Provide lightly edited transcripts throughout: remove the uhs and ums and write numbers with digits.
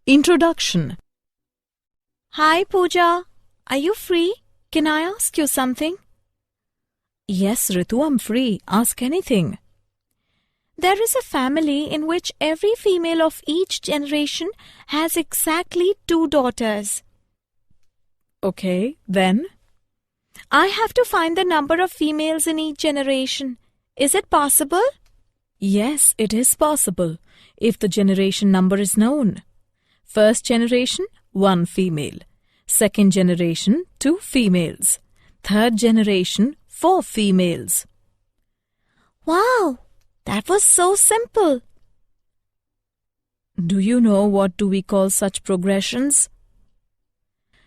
Introduction. Hi Pooja, are you free? Can I ask you something? Yes, Ritu, I'm free. Ask anything. There is a family in which every female of each generation has exactly 2 daughters. Okay, then? I have to find the number of females in each generation. Is it possible? Yes, it is possible, if the generation number is known. First generation, 1 female. Second generation, 2 females. Third generation, 4 females. Wow, that was so simple. Do you know what do we call such progressions?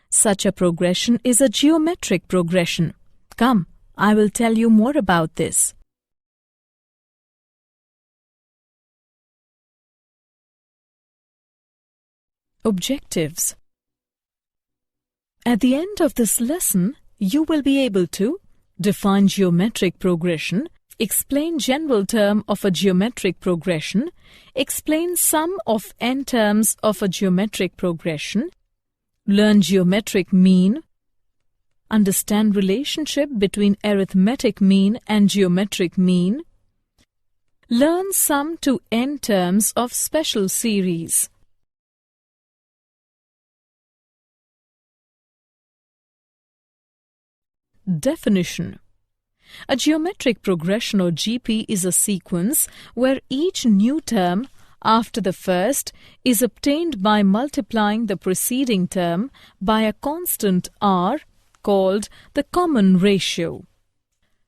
Such a progression is a geometric progression. Come, I will tell you more about this. Objectives. At the end of this lesson, you will be able to define geometric progression, explain general term of a geometric progression, explain sum of n terms of a geometric progression, learn geometric mean, understand relationship between arithmetic mean and geometric mean, learn sum to n terms of special series. Definition. A geometric progression or GP is a sequence where each new term after the first is obtained by multiplying the preceding term by a constant r called the common ratio.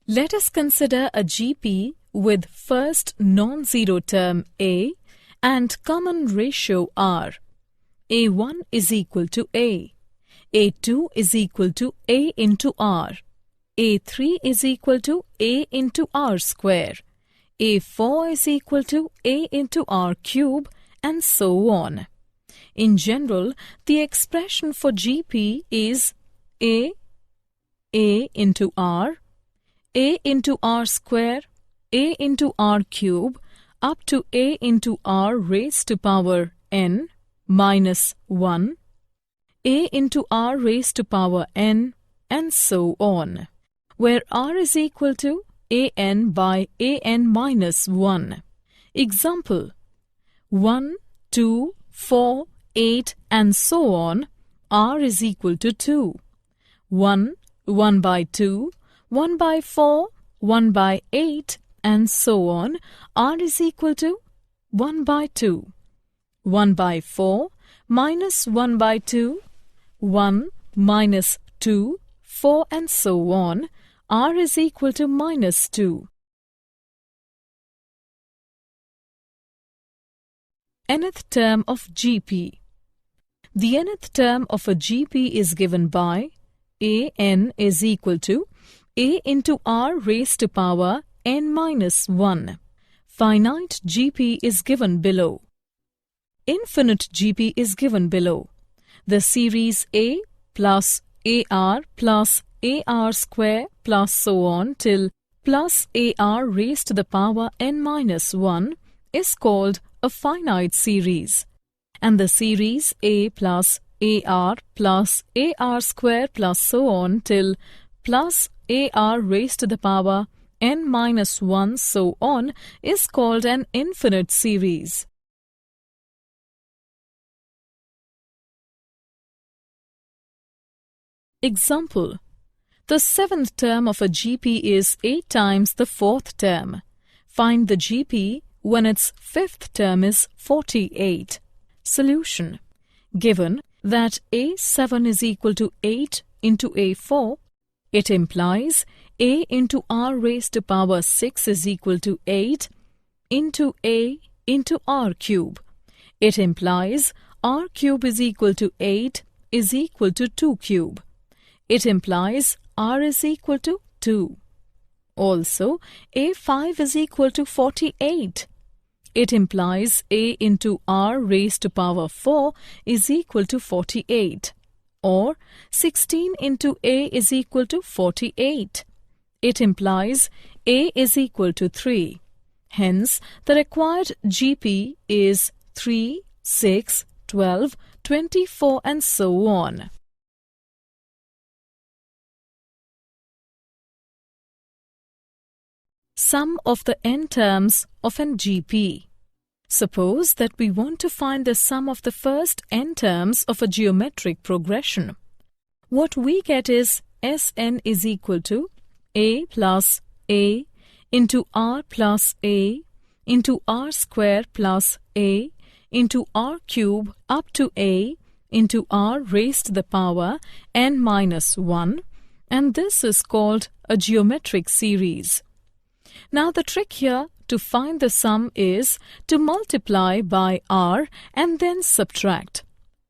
Let us consider a GP with first non-zero term a and common ratio r. A1 is equal to a. A2 is equal to a into r. A3 is equal to a into r square. A4 is equal to a into r cube, and so on. In general, the expression for GP is a into r square, a into r cube, up to a into r raised to power n minus 1, a into r raised to power n, and so on, where r is equal to an by an minus 1. Example: 1, 2, 4, 8, and so on, r is equal to 2. 1, 1 by 2, 1 by 4, 1 by 8, and so on, r is equal to 1 by 2. 1 by 4, minus 1 by 2, 1 minus 2, 4, and so on, r is equal to minus 2. Nth term of GP. The nth term of a GP is given by an is equal to a into r raised to power n minus 1. Finite GP is given below. Infinite GP is given below. The series a plus ar plus ar square plus so on till plus ar raised to the power n minus 1 is called a finite series, and the series a plus ar square plus so on till plus ar raised to the power n minus 1 so on is called an infinite series. Example: the 7th term of a GP is 8 times the 4th term. Find the GP when its 5th term is 48. Solution: given that A7 is equal to 8 into A4, it implies a into r raised to power 6 is equal to 8 into a into r cube. It implies r cube is equal to 8 is equal to 2 cube. It implies r is equal to 2. Also, a5 is equal to 48. It implies a into r raised to power 4 is equal to 48. Or 16 into a is equal to 48. It implies a is equal to 3. Hence, the required GP is 3, 6, 12, 24 and so on. Sum of the n terms of an GP. Suppose that we want to find the sum of the first n terms of a geometric progression. What we get is Sn is equal to a plus a into r plus a into r square plus a into r cube up to a into r raised to the power n minus 1, and this is called a geometric series. Now the trick here to find the sum is to multiply by r and then subtract.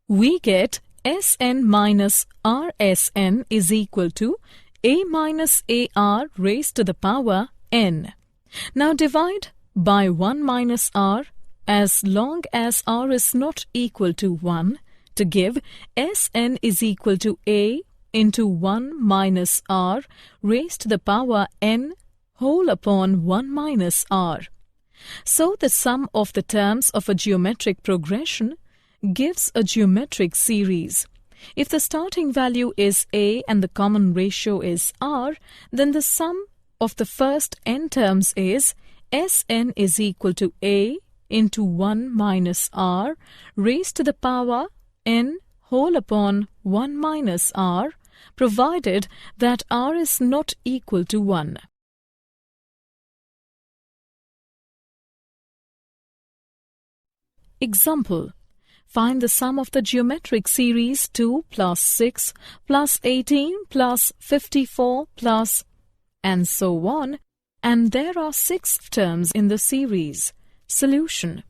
We get Sn minus Rsn is equal to a minus ar raised to the power n. Now divide by 1 minus r as long as r is not equal to 1 to give Sn is equal to a into 1 minus r raised to the power n whole upon 1 minus r. So the sum of the terms of a geometric progression gives a geometric series. If the starting value is a and the common ratio is r, then the sum of the first n terms is Sn is equal to a into 1 minus r raised to the power n whole upon 1 minus r, provided that r is not equal to 1. Example. Find the sum of the geometric series 2 plus 6 plus 18 plus 54 plus and so on, and there are 6 terms in the series. Solution.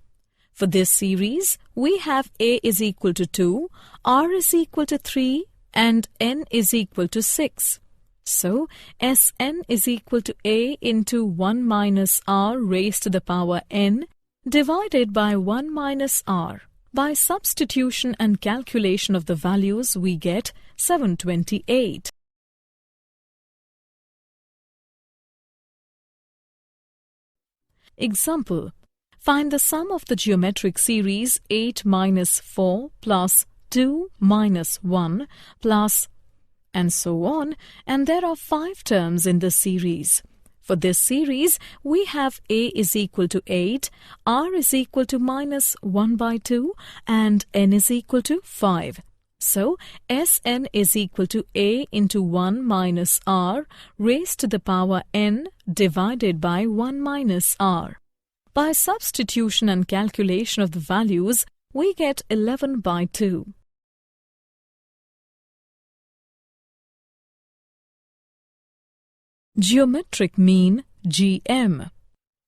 For this series, we have a is equal to 2, r is equal to 3 and n is equal to 6. So, Sn is equal to a into 1 minus r raised to the power n divided by 1 minus r. By substitution and calculation of the values, we get 728. Example. Find the sum of the geometric series 8 minus 4 plus 2 minus 1 plus and so on, and there are 5 terms in the series. For this series, we have a is equal to 8, r is equal to minus 1 by 2 and n is equal to 5. So, Sn is equal to a into 1 minus r raised to the power n divided by 1 minus r. By substitution and calculation of the values, we get 11 by 2. Geometric mean GM.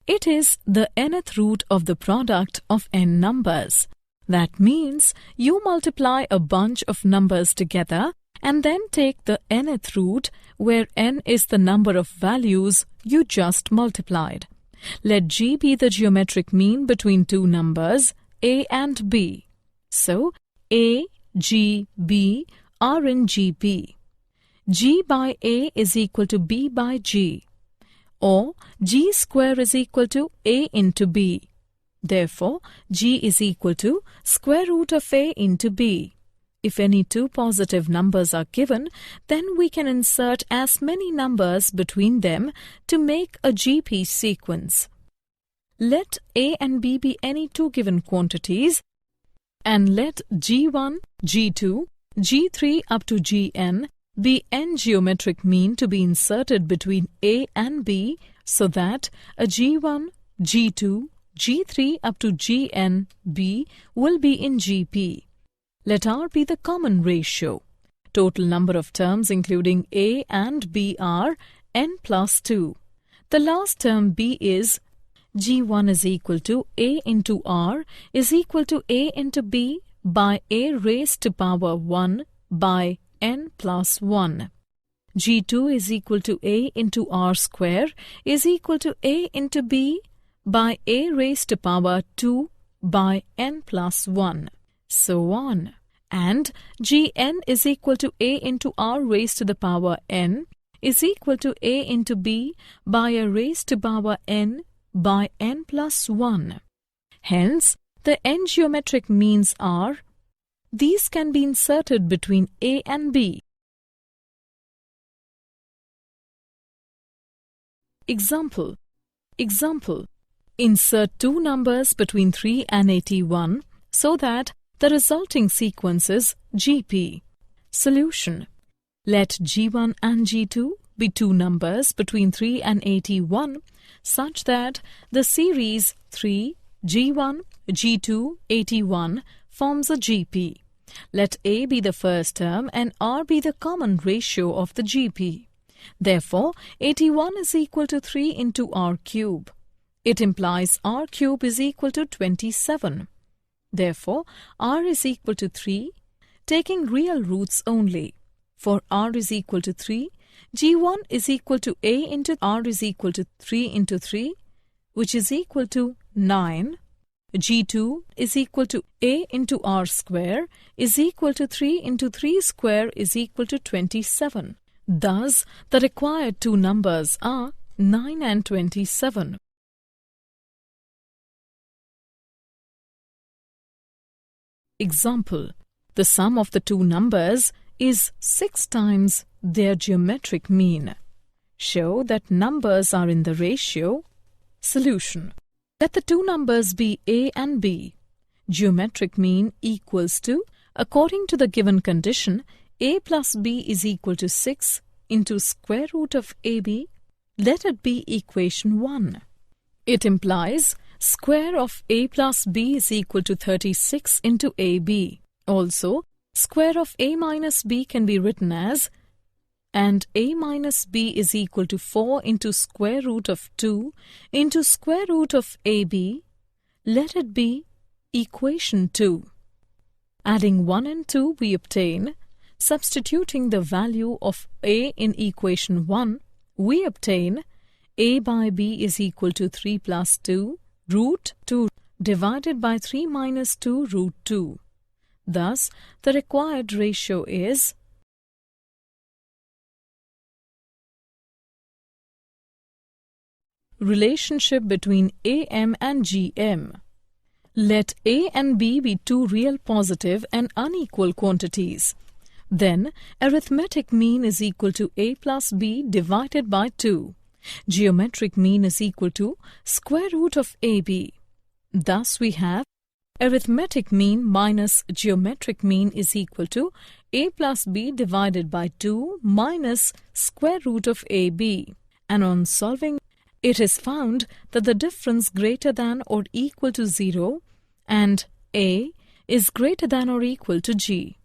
It is the nth root of the product of n numbers. That means you multiply a bunch of numbers together and then take the nth root where n is the number of values you just multiplied. Let G be the geometric mean between two numbers a and b. So a, G, b are in GP. G by a is equal to b by g, or g square is equal to a into b. Therefore, g is equal to square root of a into b. If any two positive numbers are given, then we can insert as many numbers between them to make a GP sequence. Let a and b be any two given quantities, and let g1, g2, g3 up to gn be n geometric mean to be inserted between a and b so that a g1, g2, g3 up to gn b will be in GP. Let r be the common ratio. Total number of terms including a and b are n plus 2. The last term b is g1 is equal to a into r is equal to a into b by a raised to power 1 by n plus 1. g2 is equal to a into r square is equal to a into b by a raised to power 2 by n plus 1. So on. And gn is equal to a into r raised to the power n is equal to a into b by a raised to power n by n plus 1. Hence, the n geometric means are These can be inserted between A and B. Example. Insert two numbers between 3 and 81 so that the resulting sequence is GP. Solution. Let G1 and G2 be two numbers between 3 and 81 such that the series 3, G1, G2, 81 forms a GP. Let A be the first term and R be the common ratio of the GP. Therefore, 81 is equal to 3 into R cube. It implies R cube is equal to 27. Therefore, R is equal to 3, taking real roots only. For R is equal to 3, G1 is equal to A into R is equal to 3 into 3, which is equal to 9. G2 is equal to A into R square is equal to 3 into 3 square is equal to 27. Thus, the required two numbers are 9 and 27. Example. The sum of the two numbers is 6 times their geometric mean. Show that numbers are in the ratio. Solution. Let the two numbers be A and B. Geometric mean equals to, according to the given condition, A plus B is equal to 6 into square root of AB. Let it be equation 1. It implies square of A plus B is equal to 36 into AB. Also, square of A minus B can be written as, and A minus B is equal to 4 into square root of 2 into square root of AB. Let it be equation 2. Adding 1 and 2 we obtain, substituting the value of A in equation 1, we obtain A by B is equal to 3 plus 2 root 2 divided by 3 minus 2 root 2. Thus, the required ratio is relationship between AM and GM. Let A and B be two real positive and unequal quantities. Then, arithmetic mean is equal to A plus B divided by 2. Geometric mean is equal to square root of AB. Thus, we have arithmetic mean minus geometric mean is equal to A plus B divided by 2 minus square root of AB. And on solving, it is found that the difference greater than or equal to 0 and A is greater than or equal to G.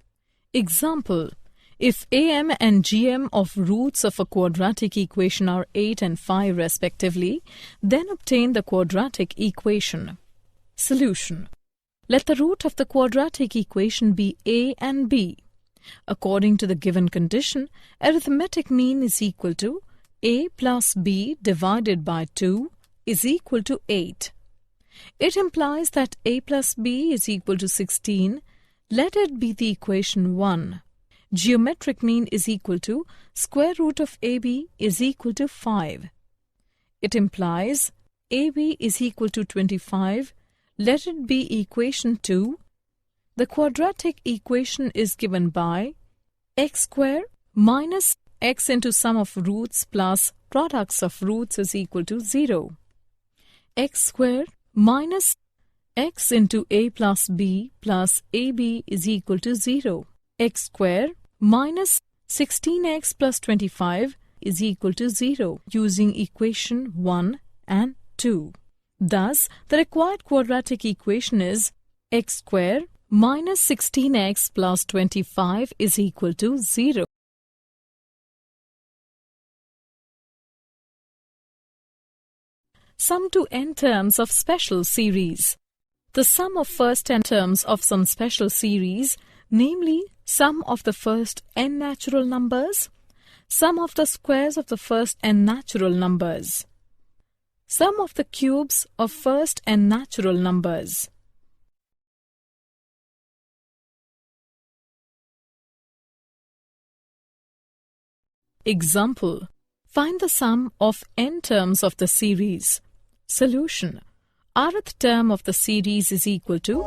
Example. If AM and GM of roots of a quadratic equation are 8 and 5 respectively, then obtain the quadratic equation. Solution. Let the root of the quadratic equation be A and B. According to the given condition, arithmetic mean is equal to A plus B divided by 2 is equal to 8. It implies that A plus B is equal to 16. Let it be the equation 1. Geometric mean is equal to square root of AB is equal to 5. It implies AB is equal to 25. Let it be equation 2. The quadratic equation is given by x square minus x into sum of roots plus products of roots is equal to 0. X square minus x into A plus B plus AB is equal to 0. X square minus 16x plus 25 is equal to 0 using equation 1 and 2. Thus, the required quadratic equation is x square minus 16x plus 25 is equal to 0. Sum to n terms of special series. The sum of first n terms of some special series, namely sum of the first n natural numbers, sum of the squares of the first n natural numbers, sum of the cubes of first n natural numbers. Example. Find the sum of n terms of the series. Solution. Rth term of the series is equal to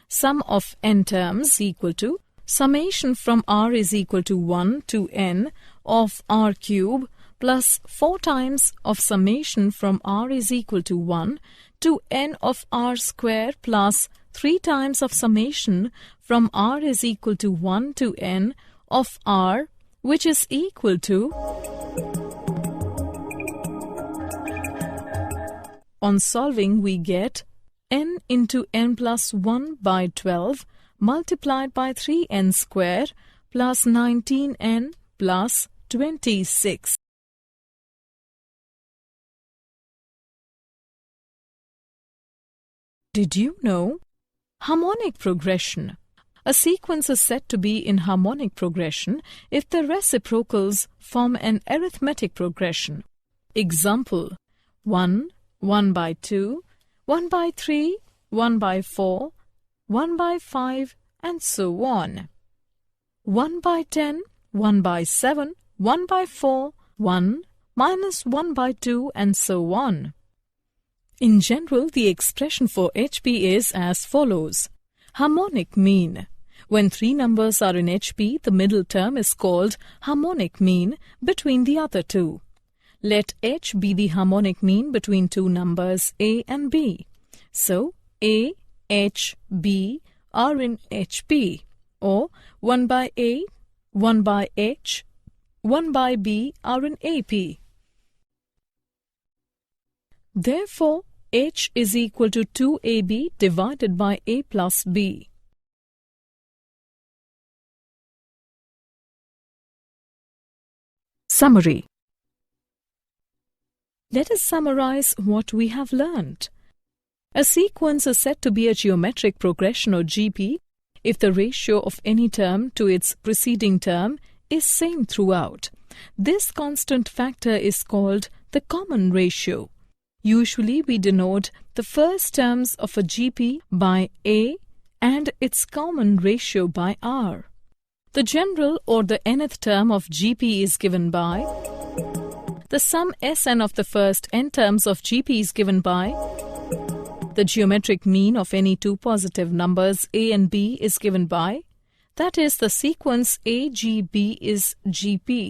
sum of n terms equal to summation from r is equal to 1 to n of r cube plus 4 times of summation from r is equal to 1 to n of r square plus 3 times of summation from r is equal to 1 to n of r, which is equal to... On solving, we get n into n plus 1 by 12 multiplied by 3n square plus 19n plus 26. Did you know? Harmonic progression. A sequence is said to be in harmonic progression if the reciprocals form an arithmetic progression. Example: 1, 1 by 2, 1 by 3, 1 by 4, 1 by 5, and so on. 1 by 10, 1 by 7, 1 by 4, 1, minus 1 by 2, and so on. In general, the expression for HP is as follows. Harmonic mean. When 3 numbers are in HP, the middle term is called harmonic mean between the other two. Let H be the harmonic mean between 2 numbers A and B. So, A, H, B are in HP, or 1 by A, 1 by H, 1 by B are in AP. Therefore, H is equal to 2AB divided by A plus B. Summary. Let us summarize what we have learnt. A sequence is said to be a geometric progression or GP if the ratio of any term to its preceding term is same throughout. This constant factor is called the common ratio. Usually we denote the first terms of a GP by A and its common ratio by R. The general or the nth term of GP is given by the sum Sn of the first n terms of GP is given by the geometric mean of any 2 positive numbers A and B is given by, that is, the sequence AGB is GP.